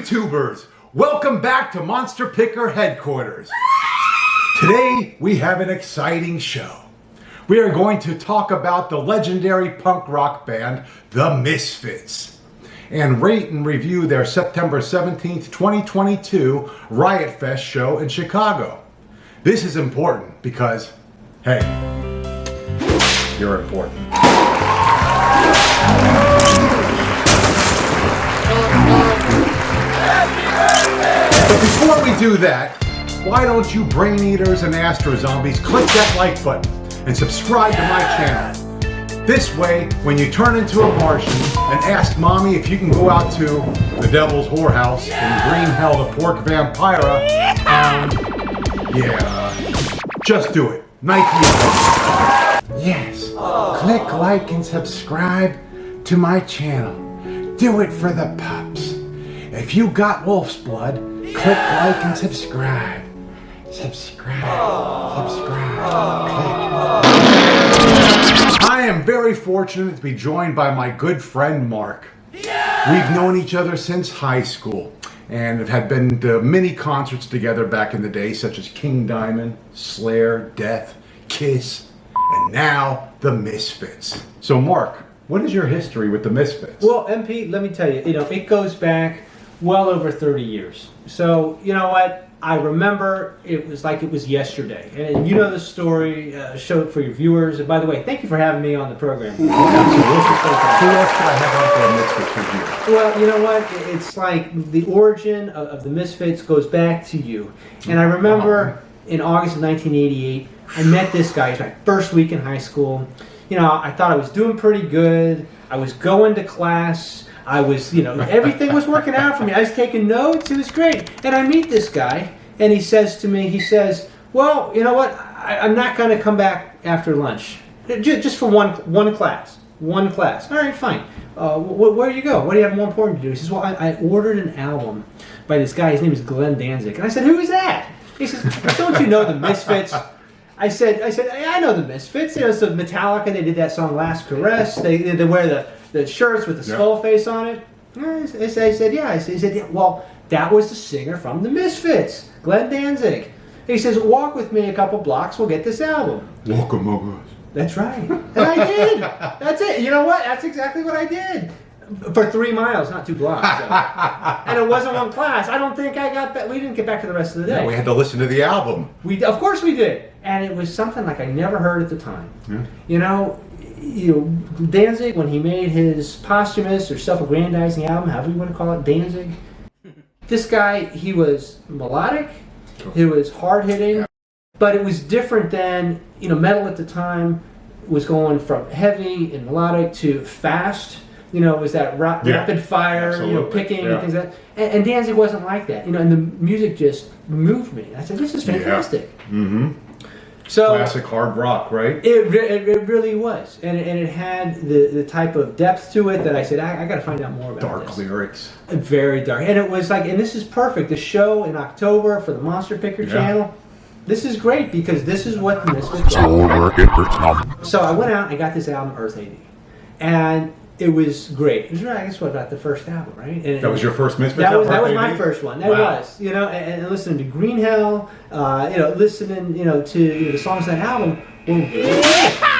YouTubers, welcome back to Monster Picker headquarters. Today we have an exciting show. We are going to talk about the legendary punk rock band, the Misfits, and rate and review their September 17th, 2022 Riot Fest show in Chicago. This is important because, hey, you're important. But before we do that, why don't you brain eaters and astro zombies click that like button and subscribe to my channel. This way, when you turn into a Martian and ask mommy if you can go out to the Devil's Whorehouse in Green Hell, the Pork Vampira, just do it. Nike. Yes, click like and subscribe to my channel. Do it for the pups. If you got wolf's blood, click like and subscribe. Subscribe. I am very fortunate to be joined by my good friend Mark. We've known each other since high school and have been to many concerts together back in the day, such as King Diamond, Slayer, Death, Kiss, and now the Misfits. So Mark, what is your history with the Misfits? Well, MP, let me tell you, it goes back well over 30 years. So, you know what? I remember it was like it was yesterday. And you know the story, show it for your viewers. And by the way, thank you for having me on the program. Absolutely. Who else could I have on for a Misfits review? Well, you know what? It's like the origin of the Misfits goes back to you. And I remember in August of 1988, I met this guy. It was my first week in high school. You know, I thought I was doing pretty good. I was going to class. I was, everything was working out for me. I was taking notes. It was great. And I meet this guy, and he says to me, well, you know what? I'm not going to come back after lunch. Just for one class. One class. All right, fine. Where do you go? What do you have more important to do? He says, well, I ordered an album by this guy. His name is Glenn Danzig. And I said, who is that? He says, don't you know the Misfits? I said, I know the Misfits. It's the Metallica. They did that song Last Caress. They wear the shirts with the skull face on it. I said, yeah. He said, yeah. Well, that was the singer from the Misfits, Glenn Danzig. He says, walk with me a couple blocks. We'll get this album. Walk among us. That's right. And I did. That's it. You know what? That's exactly what I did. For 3 miles, not 2 blocks. So. And it wasn't one class. I don't think I got back. We didn't get back to the rest of the day. Yeah, we had to listen to the album. Of course we did. And it was something like I never heard at the time. Yeah. Danzig, when he made his posthumous or self-aggrandizing album, however you want to call it, Danzig, this guy, he was melodic, he was hard-hitting, but it was different than, metal at the time was going from heavy and melodic to fast. It was that rapid fire, picking and things like that. And Danzig wasn't like that, and the music just moved me. I said, this is fantastic. Yeah. Mm-hmm. So, classic hard rock, right? It really was, and it had the type of depth to it that I said I got to find out more about. Dark lyrics, very dark, and it was like, and this is perfect. The show in October for the Monster Picker channel. This is great because this is what the Misfits are. So I went out and I got this album, Earth AD, and it was great. It was, I guess, about the first album, right? And that was your first Misfits album? That was my first one. That was, and listening to Green Hell, listening, to the songs on that album were great.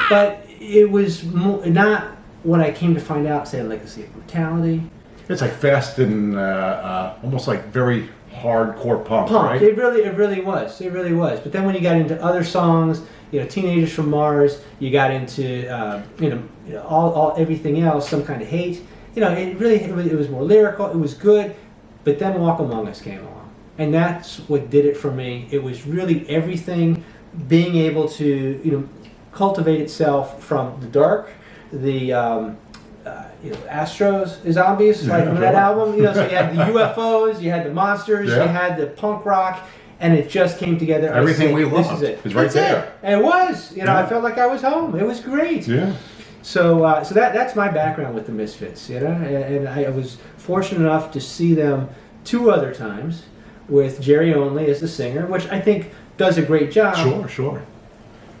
But it was not what I came to find out, say, Legacy of Brutality. It's like fast and almost like very hardcore punk, right? It really was. It really was. But then when you got into other songs, Teenagers from Mars, you got into all everything else, Some Kind of Hate. It was more lyrical. It was good. But then Walk Among Us came along, and that's what did it for me. It was really everything being able to cultivate itself from the dark, the Astros Zombies, like from that album. So you had the UFOs, you had the monsters, you had the punk rock. And it just came together. Everything we loved. This is it. It's right there. And it was. I felt like I was home. It was great. Yeah. So that's my background with the Misfits. And I was fortunate enough to see them 2 other times with Jerry Only as the singer, which I think does a great job. Sure.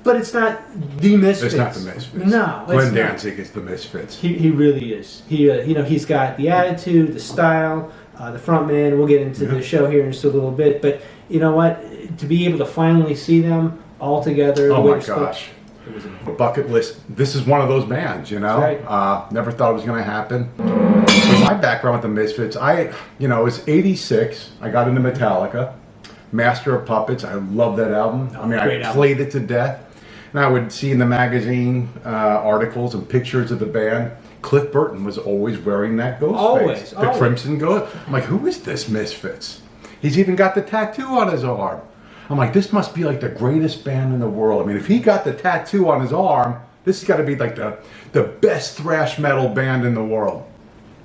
But it's not the Misfits. It's not the Misfits. No, Glenn Danzig is the Misfits. He really is. He's got the attitude, the style, the front man. We'll get into the show here in just a little bit. But you know what? To be able to finally see them all together. Oh my gosh. It was A bucket list. This is one of those bands, you know. Right. Never thought it was going to happen. With my background with the Misfits, it was '86. I got into Metallica, Master of Puppets. I love that album. I played it to death. And I would see in the magazine articles and pictures of the band. Cliff Burton was always wearing that ghost face, the Crimson Ghost. I'm like, who is this Misfits? He's even got the tattoo on his arm. I'm like, this must be like the greatest band in the world. I mean, if he got the tattoo on his arm, this has got to be like the best thrash metal band in the world.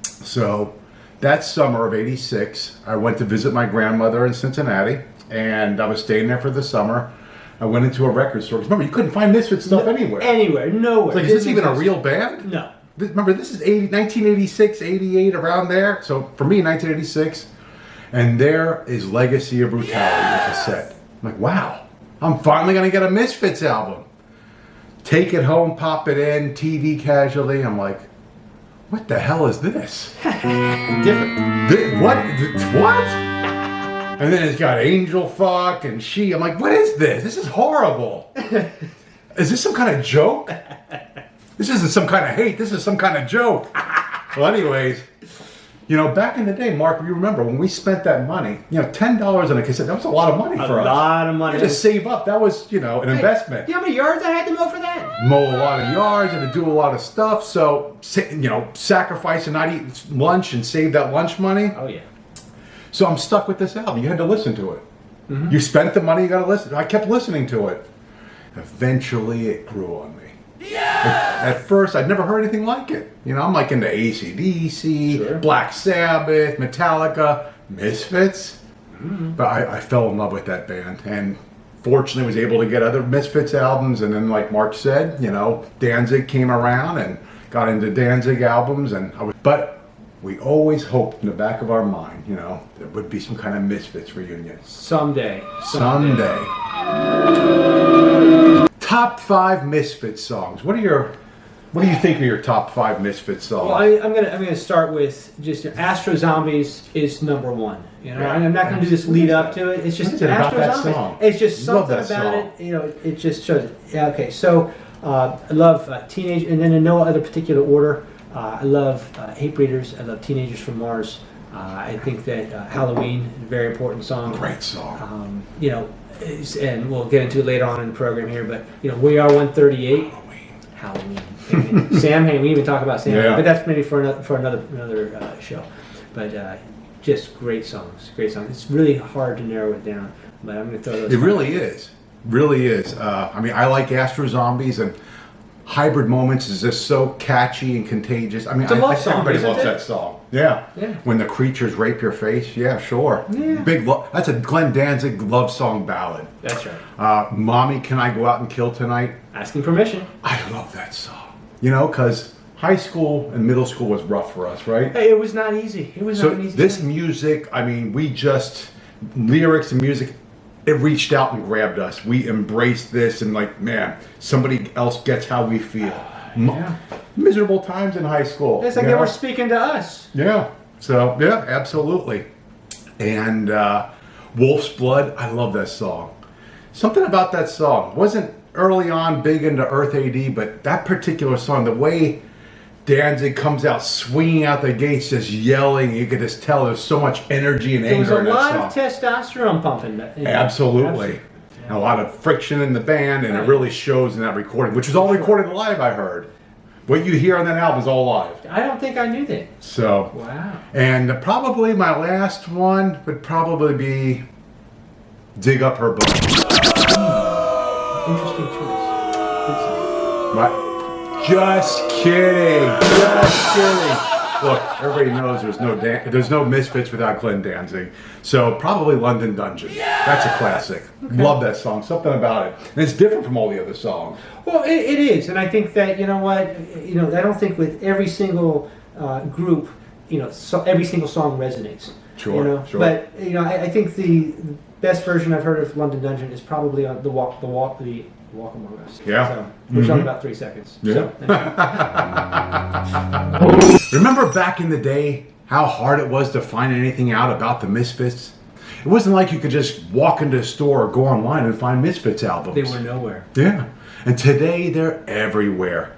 So that summer of '86, I went to visit my grandmother in Cincinnati, and I was staying there for the summer. I went into a record store. Remember, you couldn't find Misfits stuff anywhere. Anywhere, nowhere. Like, is this even a real band? No. Remember, this is 1986, 88, around there. So for me, 1986. And there is Legacy of Brutality, the cassette. I'm like, wow, I'm finally going to get a Misfits album. Take it home, pop it in, TV casually. I'm like, what the hell is this? Different. What? And then it's got Angel Fuck and She. I'm like, what is this? This is horrible. Is this some kind of joke? This isn't some kind of hate. This is some kind of joke. Well, anyways, back in the day, Mark, you remember when we spent that money, $10 on a cassette, that was a lot of money for us. A lot of money. To save up, that was, an investment. You know how many yards I had to mow for that? Mow a lot of yards and to do a lot of stuff. So, sacrifice and not eat lunch and save that lunch money. Oh, yeah. So I'm stuck with this album. You had to listen to it. Mm-hmm. You spent the money, you got to listen. I kept listening to it. Eventually, it grew on me. Yeah! At first, I'd never heard anything like it. I'm like into AC/DC, sure. Black Sabbath, Metallica, Misfits. Mm-hmm. But I fell in love with that band. And fortunately, was able to get other Misfits albums. And then, like Mark said, Danzig came around and got into Danzig albums. But we always hoped in the back of our mind, there would be some kind of Misfits reunion. Someday. Top 5 Misfits songs. What do you think are your top 5 Misfits songs? Well, I'm gonna start with just Astro Zombies is number one. I'm not gonna do this lead up to it. It's just Astro Zombies. Song? It's just something about song. it. It just shows it. Yeah. Okay. So I love Teenage, and then in no other particular order. I love Hate Breeders. I love Teenagers from Mars. I think that Halloween is a very important song. Great song. And we'll get into it later on in the program here, but We Are 138. Halloween. Sam Hain. We even talk about Sam Hain, but that's maybe for another show. But just great songs. It's really hard to narrow it down, but I'm going to throw those. It really is. I like Astro Zombies, and Hybrid Moments is just so catchy and contagious. It's a love song. Everybody loves that song. Yeah. When the creatures rape your face. Yeah, sure. Yeah. Big love. That's a Glenn Danzig love song ballad. That's right. Mommy, Can I Go Out and Kill Tonight? Asking permission. I love that song. Because high school and middle school was rough for us, right? Hey, it was not easy. This music, lyrics and music, it reached out and grabbed us. We embraced this and somebody else gets how we feel. Miserable times in high school. It's like they were speaking to us. Yeah. So, yeah, absolutely. And Wolf's Blood, I love that song. Something about that song. Wasn't early on big into Earth AD, but that particular song, the way Danzig comes out swinging out the gates, just yelling. You could just tell there's so much energy and anger in that song. There was a lot of testosterone pumping. Absolutely. And a lot of friction in the band, and it really shows in that recording, which was all recorded live, I heard. What you hear on that album is all live. I don't think I knew that. So. Wow. And probably my last one would probably be Dig Up Her Bones. Interesting choice. What? Just kidding. Look, everybody knows there's no Misfits without Glenn Danzig. So probably London Dungeon. That's a classic. Okay. Love that song. Something about it. And it's different from all the other songs. Well, it is. And I think that, I don't think with every single group, every single song resonates. Sure. But, I think the best version I've heard of London Dungeon is probably on the Walk Among Us. Yeah. So, which on about 3 seconds. Yeah. So, Remember back in the day how hard it was to find anything out about the Misfits? It wasn't like you could just walk into a store or go online and find Misfits albums. They were nowhere. Yeah. And today they're everywhere.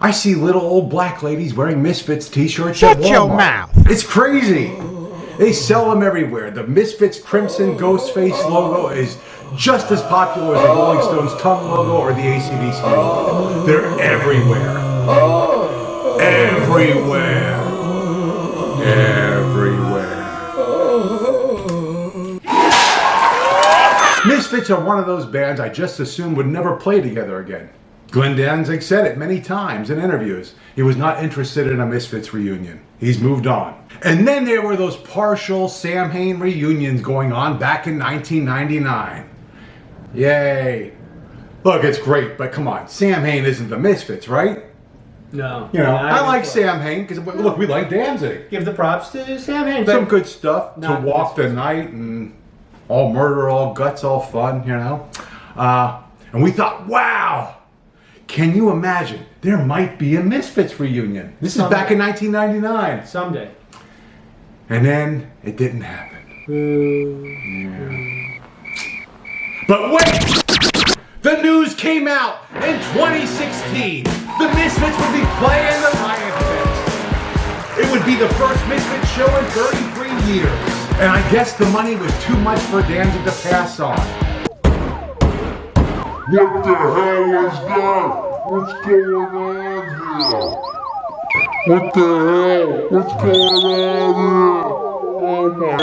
I see little old black ladies wearing Misfits t-shirts at Walmart. Shut your mouth. It's crazy. They sell them everywhere. The Misfits Crimson Ghostface logo is just as popular as the Rolling Stones Tongue logo or the AC/DC logo. They're everywhere. Everywhere. Everywhere. Misfits are one of those bands I just assumed would never play together again. Glenn Danzig said it many times in interviews. He was not interested in a Misfits reunion. He's moved on. And then there were those partial Sam Hain reunions going on back in 1999. Yay. Look, it's great, but come on. Sam Hain isn't the Misfits, right? No. You know, I like Sam. Sam Hain because, look, we like Danzig. Give the props to Sam Hain. Some good stuff. To Not Walk the Night and all murder, all guts, all fun, you know. And we thought, wow. Can you imagine? There might be a Misfits reunion. This is back in 1999. Someday. And then it didn't happen. Yeah. But wait! The news came out in 2016. The Misfits would be playing the Riot Fest. It would be the first Misfits show in 33 years. And I guess the money was too much for Danzig to pass on. What the hell was that? What's going on here? What the hell? What's going on here? Oh my God.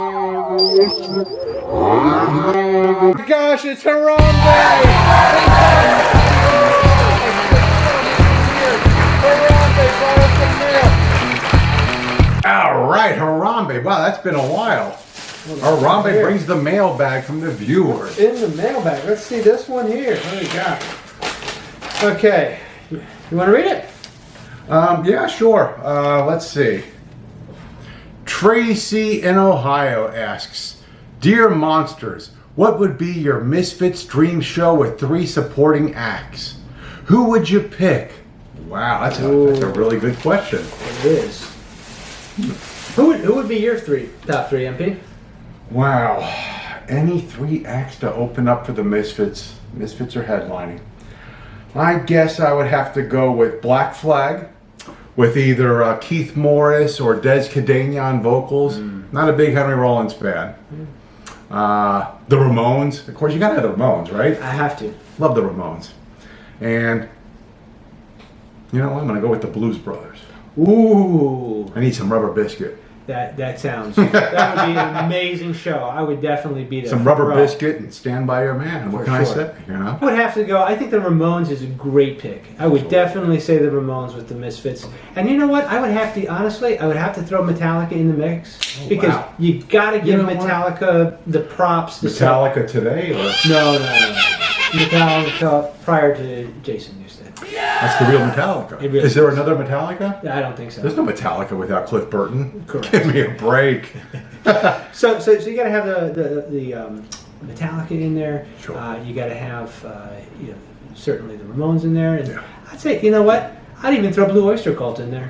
What was that? Oh my gosh, it's All right, Harambe. Wow, that's been a while. Harambe brings the mailbag from the viewers. In the mailbag. Let's see this one here. What do we got? Okay. You want to read it? Yeah, sure. Let's see. Tracy in Ohio asks, Dear Monsters, what would be your Misfits dream show with 3 supporting acts? Who would you pick? Wow, that's a really good question. It is. Who would be your top three, MP? Wow. Any 3 acts to open up for the Misfits? Misfits are headlining. I guess I would have to go with Black Flag, with either Keith Morris or Des Cadena on vocals. Not a big Henry Rollins fan. The Ramones. Of course, you gotta have the Ramones, right? I have to. Love the Ramones. And you know what? I'm gonna go with the Blues Brothers. Ooh. I need some Rubber Biscuit. That sounds. That would be an amazing show. I would definitely be there. Some Rubber Biscuit and Stand By Your Man. What can I say? You know. I would have to go. I think the Ramones is a great pick. I would definitely say the Ramones with the Misfits. And you know what? I would have to, honestly, I would have to throw Metallica in the mix. Because you got to give Metallica the props. Metallica today? Or? No. Metallica prior to Jason Newsted. That's the real Metallica. Really is there another Metallica? I don't think so. There's no Metallica without Cliff Burton. Correct. Give me a break. So you got to have the Metallica in there. Sure. You got to have certainly the Ramones in there. And I'd say, you know what? I'd even throw Blue Oyster Cult in there.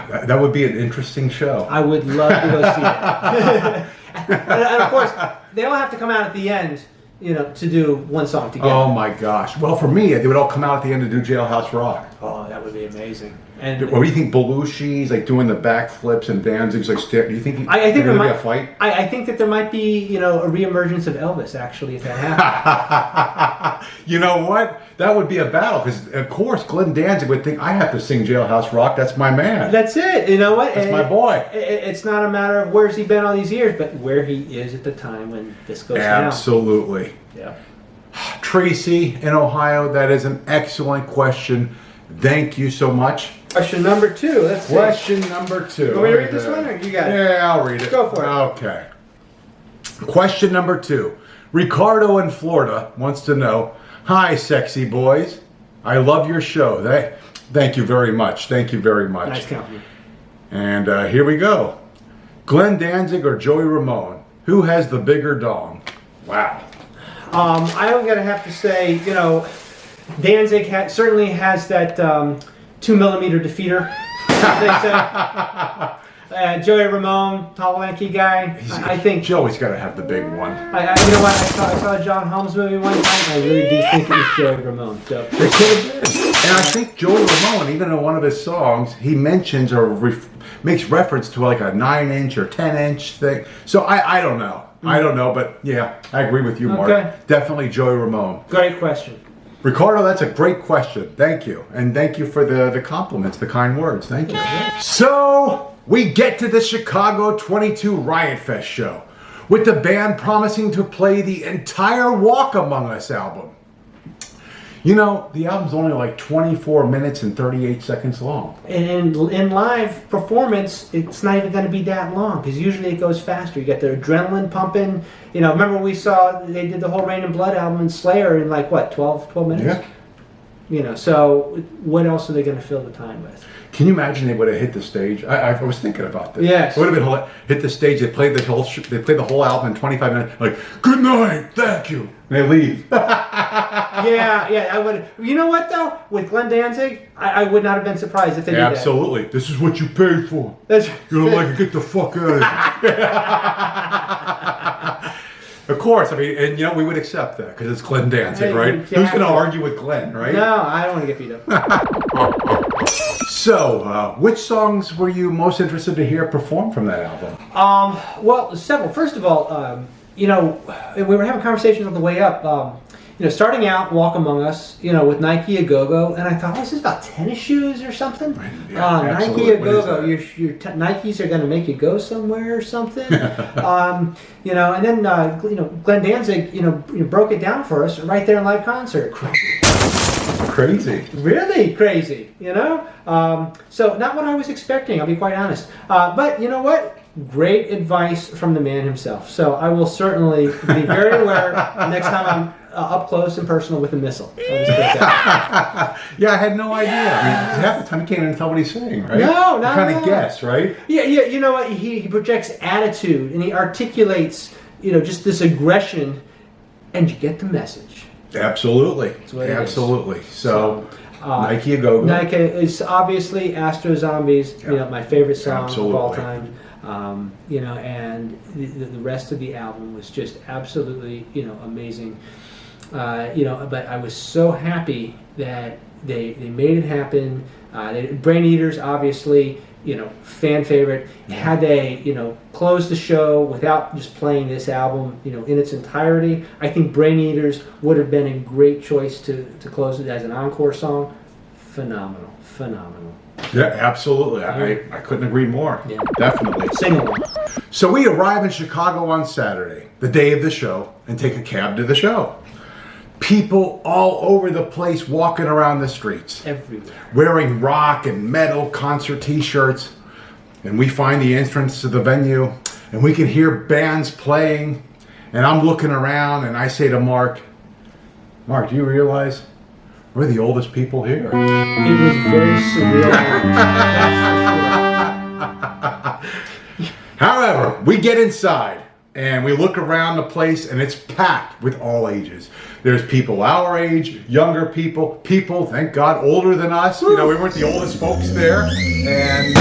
That would be an interesting show. I would love to go see it. and of course, they all have to come out at the end, to do one song together. Oh my gosh. Well, for me, they would all come out at the end to do Jailhouse Rock. Oh, that would be amazing. And what do you think Belushi's like doing the backflips and Danzig's like do you think I think there might be a fight? I think that there might be, a reemergence of Elvis actually if that happened. You know what? That would be a battle because of course Glenn Danzig would think I have to sing Jailhouse Rock. That's my man. That's it. You know what? That's my boy. It's not a matter of where's he been all these years, but where he is at the time when this goes down. Absolutely. Yeah. Tracy in Ohio, that is an excellent question. Thank you so much. Question number 2. Let's see. Question number 2. Want me to read this one or you got it? Yeah, I'll read it. Go for it. Okay. Question number 2. Ricardo in Florida wants to know, hi, sexy boys. I love your show. Thank you very much. Thank you very much. Nice compliment. And here we go. Glenn Danzig or Joey Ramone? Who has the bigger dong? Wow. I'm going to have to say, Danzig certainly has that, 2mm defeater, as they say. Joey Ramone, tall, lanky guy. I think Joey's got to have the big one. you know what? I saw a John Holmes movie one time. I really do think it was Joey Ramone. So. It could have been. And I think Joey Ramone, even in one of his songs, he mentions or makes reference to like a 9-inch or 10-inch thing. So I don't know. I don't know, but yeah, I agree with you, Mark. Okay. Definitely Joey Ramone. Great question. Ricardo, that's a great question. Thank you. And thank you for the compliments, the kind words. Thank you. So, we get to the Chicago 22 Riot Fest show, with the band promising to play the entire Walk Among Us album. You know, the album's only like 24 minutes and 38 seconds long. And in live performance, it's not even going to be that long, because usually it goes faster. You get the adrenaline pumping. You know, remember we saw they did the whole Rain and Blood album in Slayer in like, what, 12 minutes? Yeah. You know, so what else are they going to fill the time with? Can you imagine they would have hit the stage? I was thinking about this. Yes. It would have been hit the stage. They played the whole album in 25 minutes. Like, good night, thank you. And they leave. Yeah, I would. You know what though? With Glenn Danzig, I would not have been surprised if they did that. Absolutely. This is what you paid for. That's, You don't like it? Get the fuck out of here. Of course, I mean, and you know, we would accept that because it's Glenn Danzig, right? Who's going to argue with Glenn, right? No, I don't want to get beat up. So, which songs were you most interested to hear performed from that album? Well, several. First of all, you know, we were having conversations on the way up. You know, starting out, Walk Among Us, you know, with Nike A Go-Go, and I thought, oh, this is about tennis shoes or something. Yeah, Nike A Go-Go, your Nikes are going to make you go somewhere or something. You know, and then you know, Glenn Danzig, you know, broke it down for us right there in live concert. Crazy. Really crazy, you know. So not what I was expecting. I'll be quite honest. But you know what? Great advice from the man himself. So I will certainly be very aware next time I'm up close and personal with a missile. I'll just put that. Yeah, I had no idea. I mean, half the time you can't even tell what he's saying, right? No, you not kind at of all. guess, right? Yeah. You know what? He projects attitude and he articulates, you know, just this aggression, and you get the message. Absolutely. What it Absolutely. So Nike A Go-Go. Nike is obviously Astro Zombies, Yeah. You know, my favorite song of all Absolutely. time. You know, and the rest of the album was just absolutely, you know, amazing. You know, but I was so happy that they made it happen. Brain Eaters, obviously, you know, fan favorite. Had they, you know, closed the show without just playing this album, you know, in its entirety, I think Brain Eaters would have been a great choice to close it as an encore song. Phenomenal. Yeah, absolutely. I couldn't agree more. Yeah. Definitely. Sing along. So we arrive in Chicago on Saturday, the day of the show, and take a cab to the show. People all over the place walking around the streets, Everywhere. wearing rock and metal concert t-shirts. And we find the entrance to the venue, and we can hear bands playing. And I'm looking around, and I say to Mark, do you realize we're the oldest people here? It was very surreal. That's for sure. However, we get inside and we look around the place, and it's packed with all ages. There's people our age, younger people, thank God, older than us. You know, we weren't the oldest folks there. And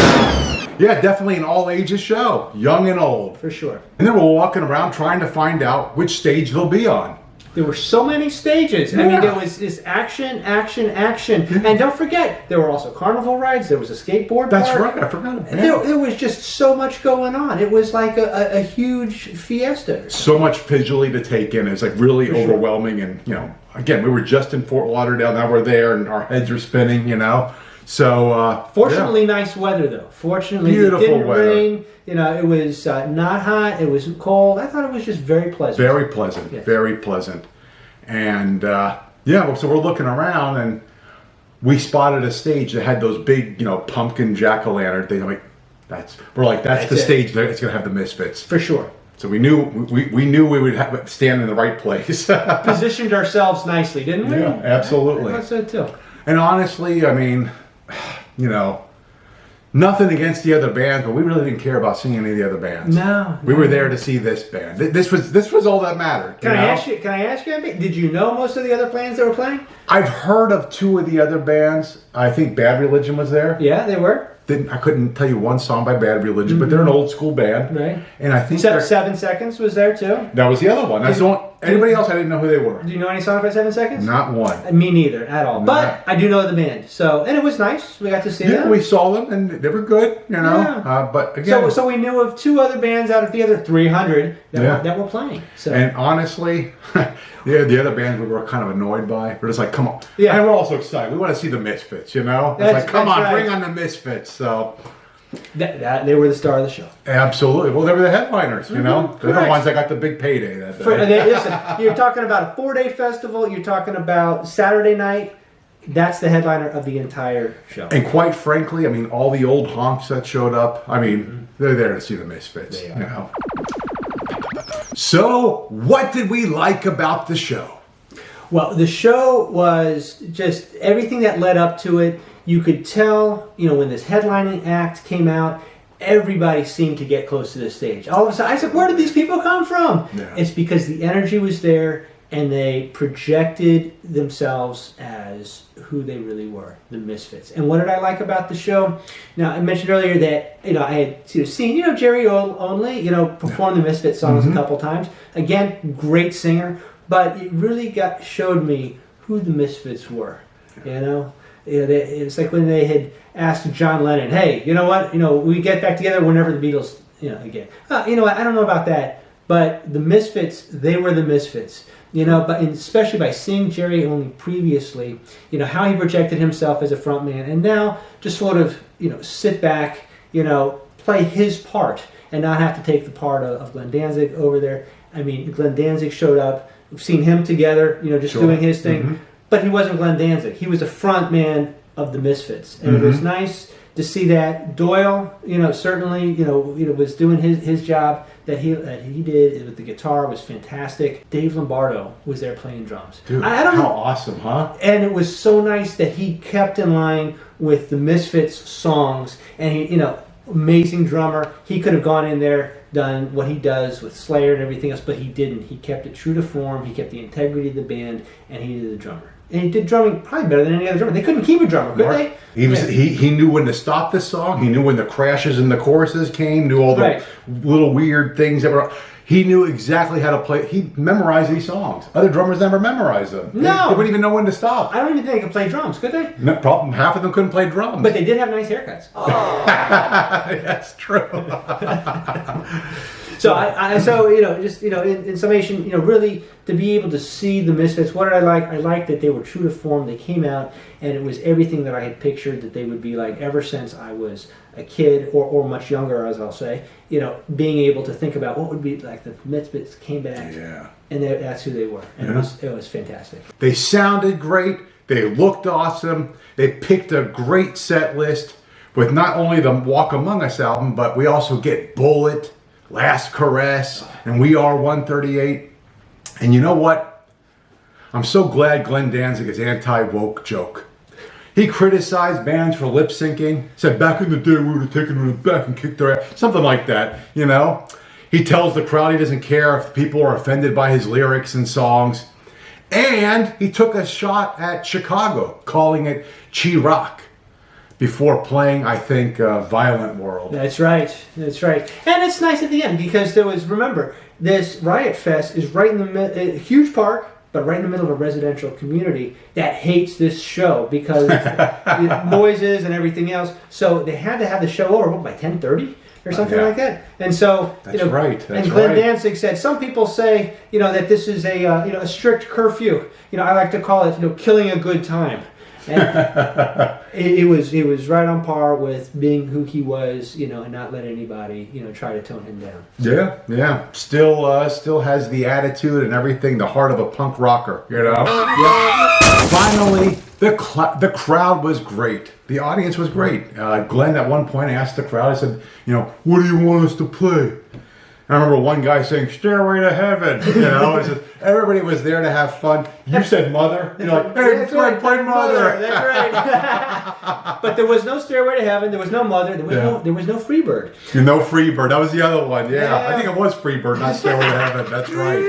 yeah, definitely an all ages show, young and old. For sure. And then we're walking around trying to find out which stage they'll be on. There were so many stages. I mean, Yeah. there was this action. And don't forget, there were also carnival rides. There was a skateboard That's park. right, I forgot about There, that. there was just so much going on. It was like a huge fiesta. So much visually to take in. It's like really For sure. overwhelming. And, you know, again, we were just in Fort Lauderdale. Now we're there and our heads are spinning, you know. So, Fortunately, nice weather though. Fortunately, Beautiful it didn't weather. rain. You know, it was not hot. It was cold. I thought it was just very pleasant. Very pleasant, Yes. very pleasant. And yeah, so we're looking around and we spotted a stage that had those big, you know, pumpkin jack-o'-lantern things. I'm like, that's the it. stage there. It's gonna have the Misfits. For sure. So we knew we would have stand in the right place. Positioned ourselves nicely, didn't we? Yeah, absolutely. I thought so too. And honestly, I mean, you know, Nothing against the other bands, but we really didn't care about seeing any of the other bands. No. We were there to see this band. This was all that mattered. Can I ask you, did you know most of the other bands that were playing? I've heard of 2 of the other bands. I think Bad Religion was there. Yeah, they were. I couldn't tell you one song by Bad Religion, but they're an old school band. Right. And I think 7 Seconds was there too. that was the other one. That's the one. Anybody else, I didn't know who they were. Do you know any songs by 7 Seconds? Not one. Me neither, at all. But I do know the band. So, and it was nice. We got to see them. Yeah, we saw them, and they were good, you know. Yeah. But again... So we knew of 2 other bands out of the other 300 that were playing. So. And honestly, the other bands we were kind of annoyed by. We're just like, come on. Yeah. And we're also excited. We want to see the Misfits, you know? It's like, come on, bring on the Misfits. So... they were the star of the show. Absolutely. Well, they were the headliners, you know? They're the ones that got the big payday that day. Listen, you're talking about a 4-day festival. You're talking about Saturday night. That's the headliner of the entire show. And quite frankly, I mean, all the old honks that showed up, I mean, they're there to see the Misfits, you know? So, what did we like about the show? Well, the show was just everything that led up to it. You could tell, when this headlining act came out, everybody seemed to get close to the stage. All of a sudden, I said, where did these people come from? Yeah. It's because the energy was there and they projected themselves as who they really were, the Misfits. And what did I like about the show? Now, I mentioned earlier that, I had seen, Jerry Only, perform the Misfits songs a couple times. Again, great singer, but it really showed me who the Misfits were, It's like when they had asked John Lennon, "Hey, you know what? We get back together whenever the Beatles, again." I don't know about that, but the Misfits, they were the Misfits, But especially by seeing Jerry Only previously, how he projected himself as a frontman, and now just sort of, sit back, play his part, and not have to take the part of Glenn Danzig over there. I mean, Glenn Danzig showed up. We've seen him together, just doing his thing. But he wasn't Glenn Danzig. He was the front man of the Misfits. And it was nice to see that. Doyle, certainly, was doing his job that he did with the guitar was fantastic. Dave Lombardo was there playing drums. Dude, how awesome, huh? And it was so nice that he kept in line with the Misfits songs. And he, amazing drummer. He could have gone in there, done what he does with Slayer and everything else, but he didn't. He kept it true to form. He kept the integrity of the band, and he did the drummer. And he did drumming probably better than any other drummer. They couldn't keep a drummer, could they? He knew when to stop the song. He knew when the crashes and the choruses came. Knew all the little weird things that were. He knew exactly how to play. He memorized these songs. Other drummers never memorized them. No, they wouldn't even know when to stop. I don't even think they could play drums, could they? No problem. Half of them couldn't play drums. But they did have nice haircuts. Oh. That's true. So in summation, really to be able to see the Misfits, what did I like? I liked that they were true to form. They came out and it was everything that I had pictured that they would be like ever since I was a kid or much younger, as I'll say. Being able to think about what would be like the Misfits came back, and that's who they were, and it was fantastic. They sounded great. They looked awesome. They picked a great set list with not only the Walk Among Us album, but we also get Bullet, Last Caress, and We Are 138. And you know what? I'm so glad Glenn Danzig is anti-woke joke. He criticized bands for lip syncing. Said back in the day we would have taken them back and kicked their ass. Something like that, He tells the crowd he doesn't care if people are offended by his lyrics and songs. And he took a shot at Chicago, calling it Chi-Rock, before playing, I think, Violent World. That's right. And it's nice at the end because remember, this Riot Fest is right in the a huge park, but right in the middle of a residential community that hates this show because noises and everything else. So they had to have the show over by 10:30 or something like that. And so That's right. And Glenn Danzig said some people say that this is a strict curfew. I like to call it killing a good time. And it was right on par with being who he was, and not let anybody, try to tone him down. Yeah. Still has the attitude and everything, the heart of a punk rocker, Finally, the crowd was great. The audience was great. Glenn at one point asked the crowd, he said, what do you want us to play? I remember one guy saying "Stairway to Heaven." You know, it's just, everybody was there to have fun. You said "Mother." You're like, "Hey, That's play right, Mother." That's right. But there was no Stairway to Heaven. There was no Mother. There was no Freebird. No Freebird. That was the other one. Yeah, Yeah. I think it was Freebird, not Stairway to Heaven. That's right.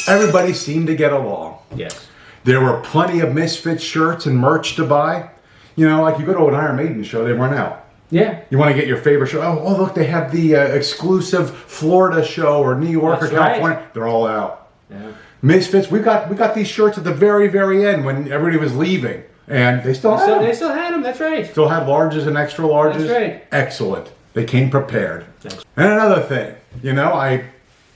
Everybody seemed to get along. Yes. There were plenty of Misfits shirts and merch to buy. You know, like you go to an Iron Maiden show, they run out. Yeah. You want to get your favorite show? Oh, look, they have the exclusive Florida show or New York That's or right. California. They're all out. Yeah. Misfits, we got these shirts at the very, very end when everybody was leaving, and they still had So them. they still had them. That's right. Still had larges and extra larges. That's right. Excellent. They came prepared. Thanks. And another thing, you know,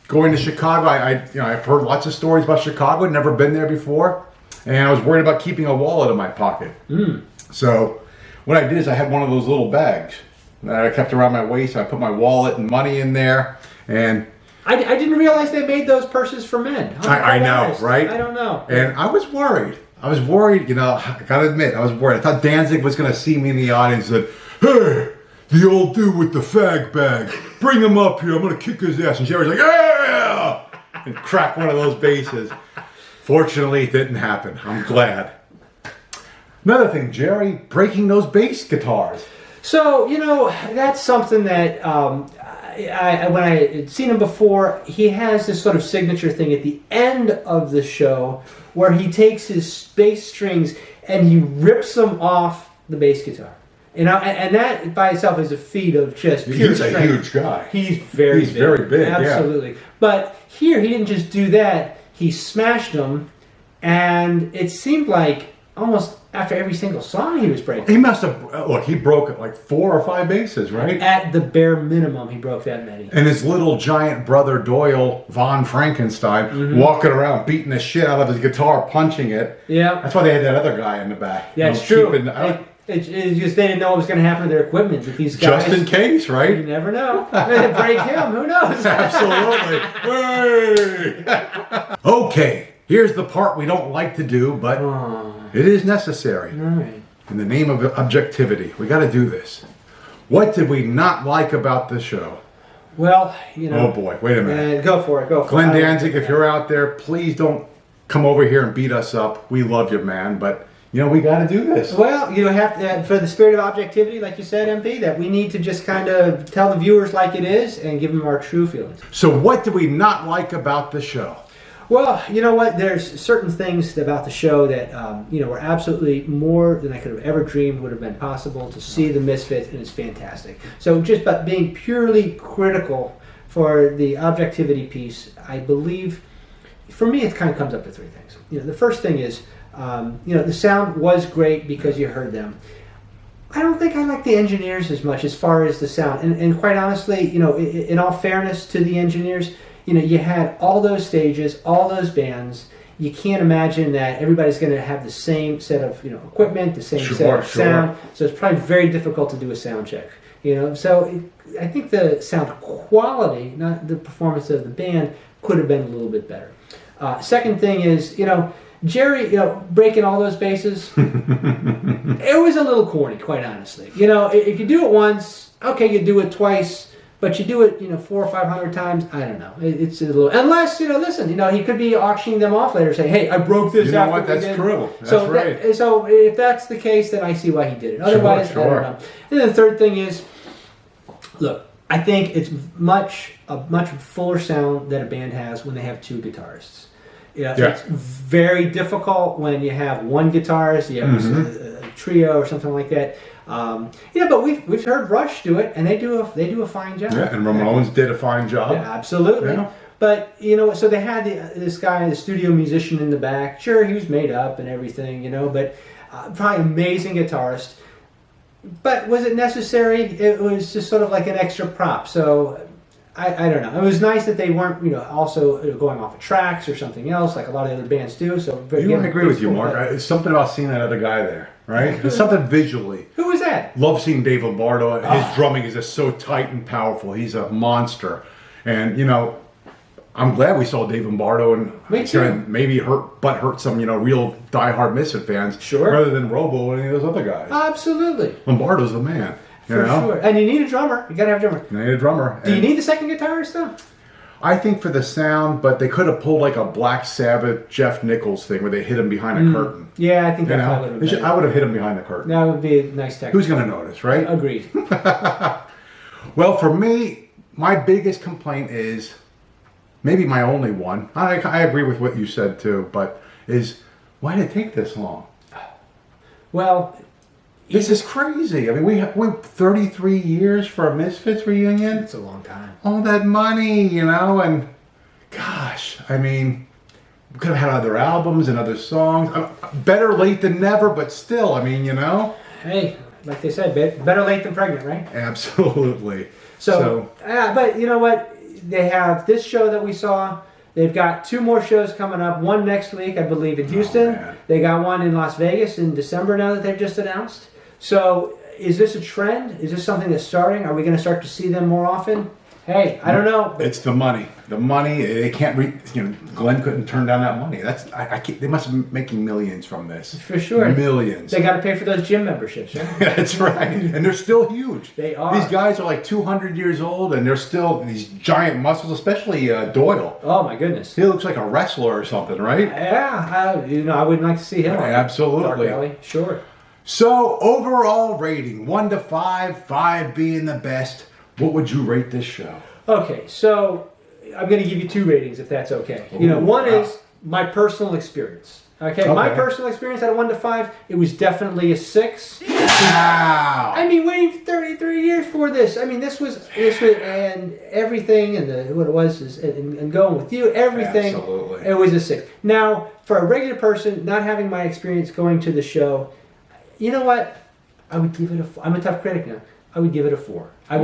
going to Chicago. I've heard lots of stories about Chicago. Never been there before, and I was worried about keeping a wallet in my pocket. So what I did is I had one of those little bags that I kept around my waist. I put my wallet and money in there, and I didn't realize they made those purses for men. I know, honest. right? I don't know. And I was worried. You know, I gotta admit, I was worried. I thought Danzig was gonna see me in the audience and said, "Hey, the old dude with the fag bag, bring him up here. I'm gonna kick his ass." And Jerry's like, "Yeah!" and crack one of those bases. Fortunately, it didn't happen. I'm glad. Another thing, Jerry breaking those bass guitars. So, you know, that's something that when I had seen him before, he has this sort of signature thing at the end of the show where he takes his bass strings and he rips them off the bass guitar. You know, and that by itself is a feat of just pure He's strength. a huge guy. He's very big, yeah. absolutely. But here, he didn't just do that. He smashed them, and it seemed like almost after every single song he was breaking. He must have, look, he broke like 4 or 5 bases, right? At the bare minimum, he broke that many. And his little giant brother Doyle, Von Frankenstein, walking around beating the shit out of his guitar, punching it. Yeah. That's why they had that other guy in the back. Yeah, it's true. It's just they didn't know what was going to happen to their equipment. With these guys, just in case, you right? never know. They break him. Who knows? Absolutely. Hey! Okay, here's the part we don't like to do, but it is necessary. All right. In the name of objectivity, we got to do this. What did we not like about the show? Well, you know. Oh boy, wait a minute. Go for it. Go for Glenn it. Danzig, if you're out there, please don't come over here and beat us up. We love you, man, but you know we got to do this. Well, you have to, for the spirit of objectivity, like you said, MP, that we need to just kind of tell the viewers like it is and give them our true feelings. So what did we not like about the show? Well, you know what? There's certain things about the show that were absolutely more than I could have ever dreamed would have been possible to see the Misfits, and it's fantastic. So just by being purely critical for the objectivity piece, I believe, for me, it kind of comes up to 3 things. You know, the first thing is, the sound was great because you heard them. I don't think I like the engineers as much as far as the sound, and quite honestly, you know, in all fairness to the engineers. You know, you had all those stages, all those bands. You can't imagine that everybody's going to have the same set of equipment, the same set of sound. So it's probably very difficult to do a sound check. You know, so I think the sound quality, not the performance of the band, could have been a little bit better. Second thing is, Jerry, breaking all those bases, it was a little corny, quite honestly. You know, if you do it once, okay, you do it twice. But you do it, 400 or 500 times. I don't know. It's a little, unless listen. He could be auctioning them off later, saying, "Hey, I broke this." You know what? That's true. That's right. So if that's the case, then I see why he did it. Otherwise, sure. I don't know. And then the third thing is, look, I think it's a much fuller sound that a band has when they have 2 guitarists. Yeah. It's very difficult when you have one guitarist. You have a trio or something like that. But we've heard Rush do it, and they do a fine job. Yeah, and Ramones did a fine job. Yeah, absolutely. Yeah. But so they had this guy, the studio musician in the back. Sure, he was made up and everything, but probably amazing guitarist. But was it necessary? It was just sort of like an extra prop. So I don't know. It was nice that they weren't also going off of tracks or something else like a lot of other bands do. So I agree with you, Mark. It's something about seeing that other guy there, right? There's something visually. Who was that? Love seeing Dave Lombardo. His drumming is just so tight and powerful. He's a monster. And, I'm glad we saw Dave Lombardo and maybe hurt some, real diehard Misfit fans. Sure. Rather than Robo or any of those other guys. Absolutely. Lombardo's the man. For sure. And you need a drummer. You got to have a drummer. You need a drummer. Do you need the second guitarist, though? I think for the sound, but they could have pulled like a Black Sabbath Jeff Nichols thing where they hit him behind a curtain. Yeah, I think You that know? probably would have been. I would have hit him behind the curtain. That would be a nice technique. Who's going to notice, right? Agreed. Well, for me, my biggest complaint is maybe my only one. I agree with what you said too, but is why did it take this long? Well, This is crazy. I mean, we 33 years for a Misfits reunion. it's a long time. All that money, you know, and gosh, I mean, we could have had other albums and other songs. Better late than never, but still, I mean, you know. Hey, like they said, better late than pregnant, right? Absolutely. But you know what? They have this show that we saw. They've got 2 more shows coming up. One next week, I believe, in Houston. Man. They got one in Las Vegas in December now that they've just announced. So is this a trend? Is this something that's starting? Are we going to start to see them more often? Hey, I don't know. It's the money. The money. They can't. Glenn couldn't turn down that money. That's. I can't, they must be making millions from this. For sure. Millions. They got to pay for those gym memberships, right? That's right. And they're still huge. They are. These guys are like 200 years old, and they're still these giant muscles. Especially Doyle. Oh my goodness. He looks like a wrestler or something, right? Yeah, I would like to see him. Absolutely. Dark Alley, sure. So overall rating, 1 to 5, 5 being the best. What would you rate this show? Okay, so I'm going to give you 2 ratings if that's okay. Ooh, One wow. is my personal experience. Okay, my personal experience out of 1 to 5, it was definitely a 6. Wow. I mean, waiting 33 years for this. I mean, this was, and everything, and what it was is, and going with you, everything. Absolutely. It was a 6. Now, for a regular person, not having my experience going to the show, you know what? I would give it a. I'm a tough critic now. I would give it a 4. I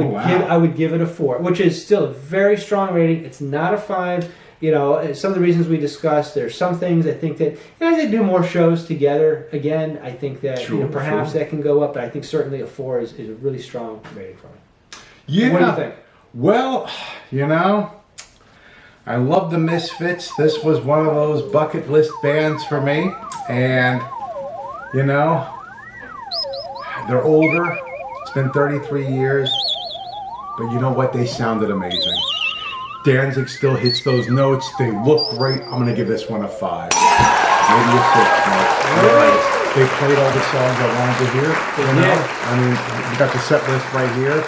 would give it a 4, which is still a very strong rating. It's not a 5. You know, some of the reasons we discussed. There's some things I think that as they do more shows together, again, I think that perhaps that can go up. But I think certainly a 4 is a really strong rating for me. Yeah. What do you think? Well, you know, I love the Misfits. This was one of those bucket list bands for me, and you know, they're older. It's been 33 years, but you know what? They sounded amazing. Danzig still hits those notes. They look great. I'm going to give this one a 5. Maybe a 6. Right. They played all the songs I wanted to hear. You know? I mean, we got the set list right here.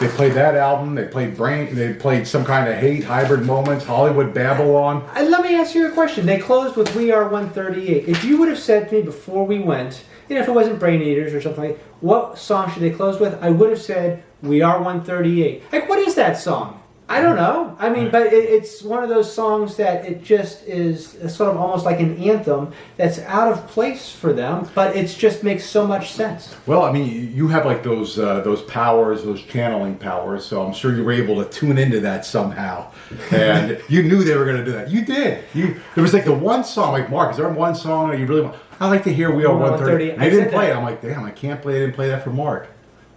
They played that album. They played They played Some Kind of Hate, Hybrid Moments, Hollywood Babylon. Let me ask you a question. They closed with We Are 138. If you would have said to me before we went, you know, if it wasn't Brain Eaters or something like that, what song should they close with? I would have said We Are 138. Like, what is that song? I don't know. I mean, but it's one of those songs that it just is sort of almost like an anthem that's out of place for them, but it just makes so much sense. Well, I mean, you have like those powers, those channeling powers, so I'm sure you were able to tune into that somehow. And you knew they were going to do that. You did. There was like the one song, like, Mark, is there one song that you really want? I like to hear We Are 130. They didn't play it. I'm like, damn, I can't believe they didn't play that for Mark.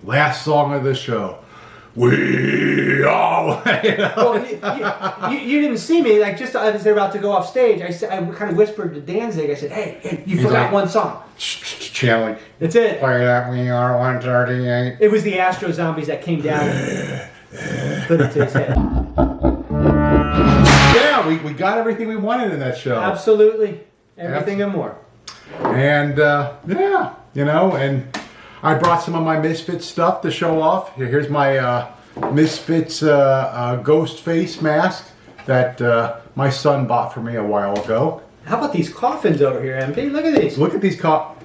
Last song of the show. We are. You know? Well, you didn't see me. Like, just as they're about to go off stage, I kind of whispered to Danzig. I said, "Hey, you forgot one song." Channeling. That's it. Play that We Are 138. It was the Astro Zombies that came down and put it to his head. Yeah, we got everything we wanted in that show. Absolutely, everything and more. And yeah, you know, and I brought some of my Misfits stuff to show off. Here's my Misfits ghost face mask that my son bought for me a while ago. How about these coffins over here, MP? Look at these. Look at these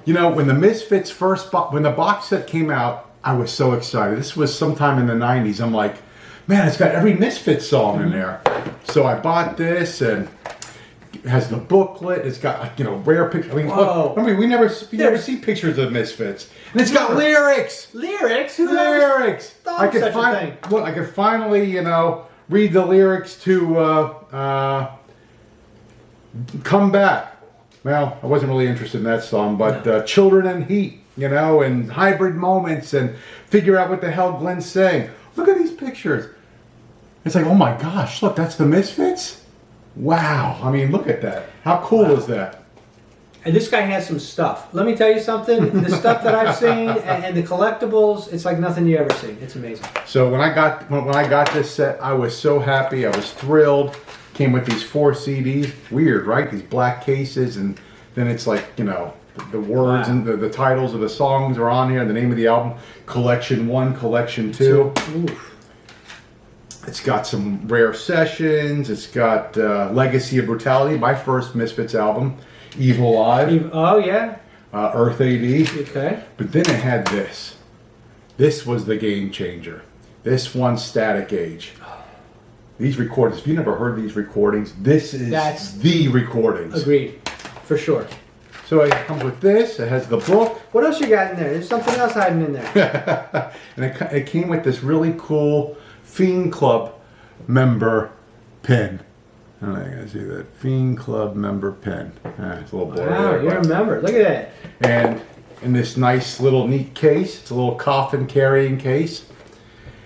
You know, when the Misfits when the box set came out, I was so excited. This was sometime in the 90s. I'm like, man, it's got every Misfits song in there. So I bought this, and it has the booklet. It's got, you know, rare pictures. I mean, look, I mean, we never see pictures of Misfits, and it's got lyrics. Lyrics? Lyrics. I could finally, you know, read the lyrics to "Come Back." Well, I wasn't really interested in that song, but "Children in Heat," you know, and "Hybrid Moments," and figure out what the hell Glenn's saying. Look at these pictures. It's like, oh my gosh, look, that's the Misfits. Wow. I mean, look at that. How cool is that? And this guy has some stuff. Let me tell you something. The stuff that I've seen and the collectibles, it's like nothing you ever seen. It's amazing. So when I got this set, I was so happy. I was thrilled. Came with these 4 CDs. Weird, right? These black cases, and then it's like, you know, the words and the titles of the songs are on here, and the name of the album. Collection 1, Collection 2. Oof. It's got some rare sessions. It's got Legacy of Brutality, my first Misfits album. Evil Live. Oh, yeah. Earth AD. Okay. But then it had this. This was the game changer. This one, Static Age. These recordings, if you never heard these recordings, this is the recordings. Agreed. For sure. So it comes with this. It has the book. What else you got in there? There's something else hiding in there. And it came with this really cool Fiend Club member pin. I don't know if you guys see that. Fiend Club member pin. It's a little blurry. Wow, there, you remember. Look at that. And in this nice little neat case. It's a little coffin carrying case.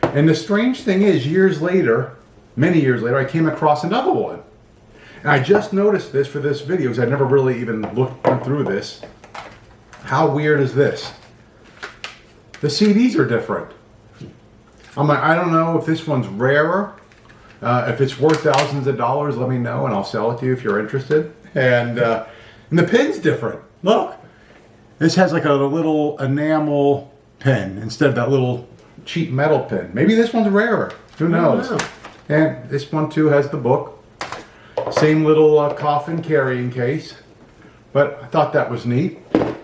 And the strange thing is, years later, many years later, I came across another one. And I just noticed this for this video because I never really even looked through this. How weird is this? The CDs are different. I'm like, I don't know if this one's rarer. If it's worth thousands of dollars, let me know and I'll sell it to you if you're interested. And the pin's different. Look, this has like a little enamel pin instead of that little cheap metal pin. Maybe this one's rarer. Who knows? And this one too has the book. Same little coffin carrying case. But I thought that was neat. I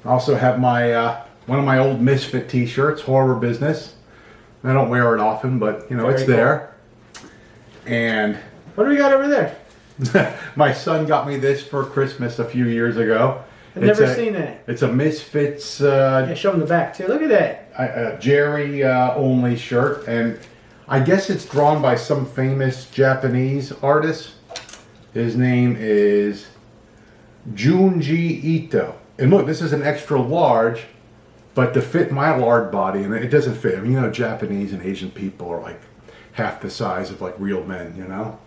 also have my one of my old Misfit t-shirts, Horror Business. I don't wear it often, but you know, it's there. And what do we got over there? my son got me this for Christmas a few years ago. I've never seen that. It's a Misfits. Yeah, show them the back too. Look at that. Jerry only shirt, and I guess it's drawn by some famous Japanese artist. His name is Junji Ito. And look, this is an extra large. But to fit my large body, and it doesn't fit. I mean, you know, Japanese and Asian people are like half the size of like real men, you know?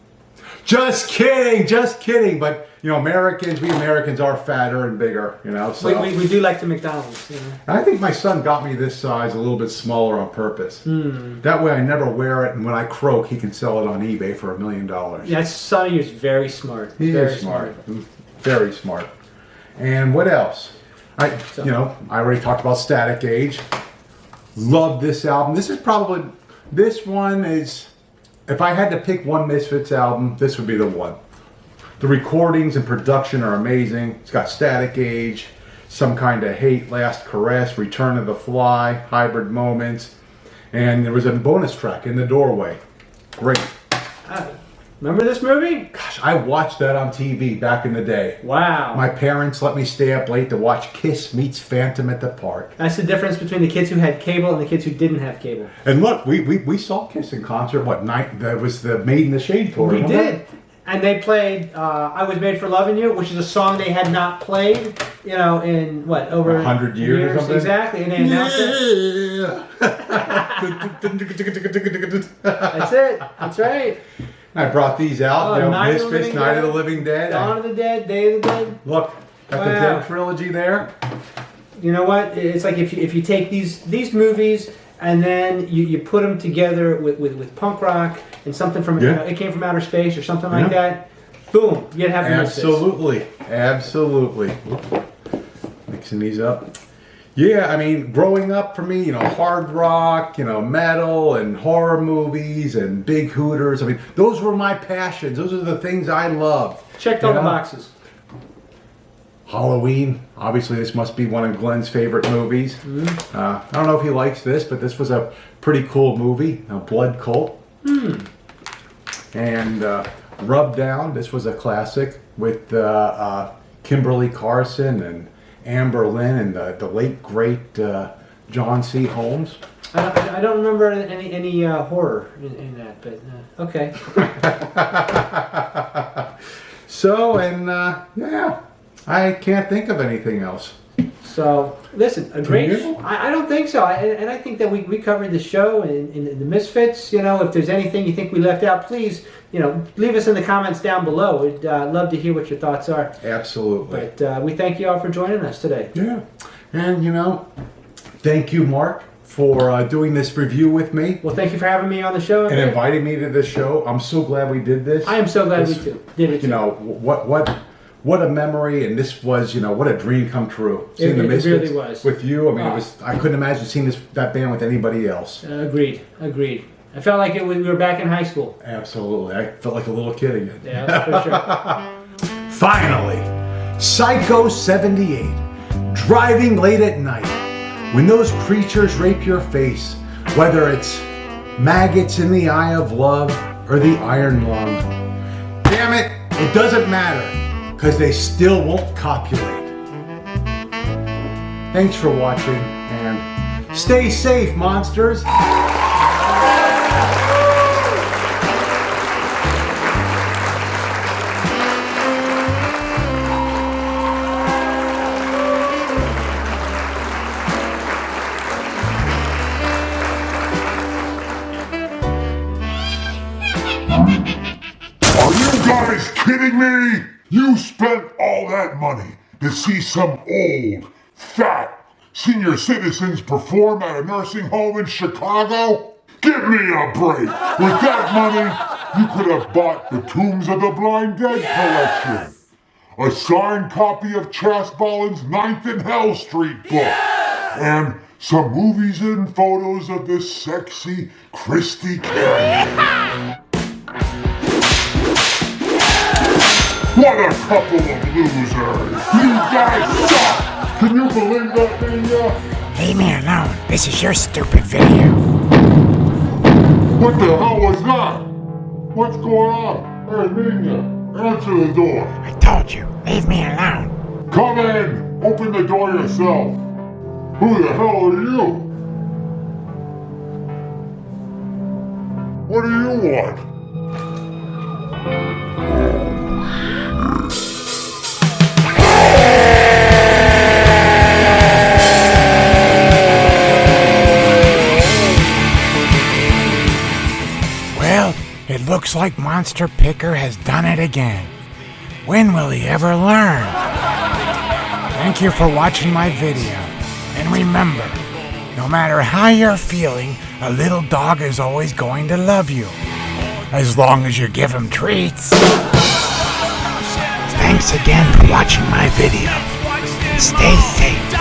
Just kidding, just kidding. But, you know, we Americans are fatter and bigger, you know? So we do like the McDonald's, you know? I think my son got me this size a little bit smaller on purpose. That way I never wear it, and when I croak, he can sell it on eBay for $1 million. Yeah, son of you is very smart. He is smart. Very smart. And what else? I already talked about Static Age. Love this album. This one is, if I had to pick one Misfits album, this would be the one. The recordings and production are amazing. It's got Static Age, Some Kind of Hate, Last Caress, Return of the Fly, Hybrid Moments, and there was a bonus track, In the Doorway. Great. Remember this movie? Gosh, I watched that on TV back in the day. Wow. My parents let me stay up late to watch Kiss meets Phantom at the Park. That's the difference between the kids who had cable and the kids who didn't have cable. And look, we saw Kiss in concert. What night? That was the Made in the Shade tour. We did. And they played I Was Made for Loving You, which is a song they had not played, you know, in what, over 100 years or something? Exactly. And they announced it. That's it. That's right. I brought these out. Misfits, Night of the Living Dead. Dawn of the Dead, Day of the Dead. Look, got the Dead trilogy there. You know what? It's like if you take these movies and then you put them together with punk rock and something from It Came from Outer Space or something like that. Boom, you'd have Absolutely, absolutely. Mixing these up. Yeah, I mean, growing up for me, you know, hard rock, you know, metal and horror movies and big hooters. I mean, those were my passions. Those are the things I loved. Checked all the boxes. Halloween. Obviously, this must be one of Glenn's favorite movies. I don't know if he likes this, but this was a pretty cool movie, a Blood Cult. And Rub Down. This was a classic with Kimberly Carson and Amber Lynn and the late great John C. Holmes. I don't remember any horror in that, but okay. So, and yeah, I can't think of anything else. So, listen, a great. you? I don't think so. And I think that we covered the show and the Misfits. You know, if there's anything you think we left out, please, leave us in the comments down below. We'd love to hear what your thoughts are. Absolutely. But we thank you all for joining us today. Yeah. And, thank you, Mark, for doing this review with me Well, thank you for having me on the show. and inviting me to this show. I'm so glad we did this. I am so glad we did it. What a memory, and this was, what a dream come true. Seeing the It Misfits really was. with you, I couldn't imagine seeing that band with anybody else. Agreed. I felt like we were back in high school. Absolutely. I felt like a little kid again. Yeah, for sure. Finally, Psycho 78, driving late at night, when those creatures rape your face, whether it's maggots in the eye of love or the iron lung. Damn it, it doesn't matter, because they still won't copulate. Thanks for watching, and stay safe, monsters. Are you guys kidding me? You spent all that money to see some old, fat senior citizens perform at a nursing home in Chicago? Give me a break. With that money, you could have bought the Tombs of the Blind Dead collection, a signed copy of Chasbolin's Ninth and Hell Street book, and some movies and photos of this sexy Christy Carey. What a couple of losers! You guys suck! Can you believe that, Nina? Leave me alone. This is your stupid video. What the hell was that? What's going on? Hey, Nina, answer the door. I told you, leave me alone. Come in! Open the door yourself. Who the hell are you? What do you want? Well, it looks like Monster Picker has done it again. When will he ever learn? Thank you for watching my video. And remember, no matter how you're feeling, a little dog is always going to love you. As long as you give him treats. Thanks again for watching my video. Stay safe.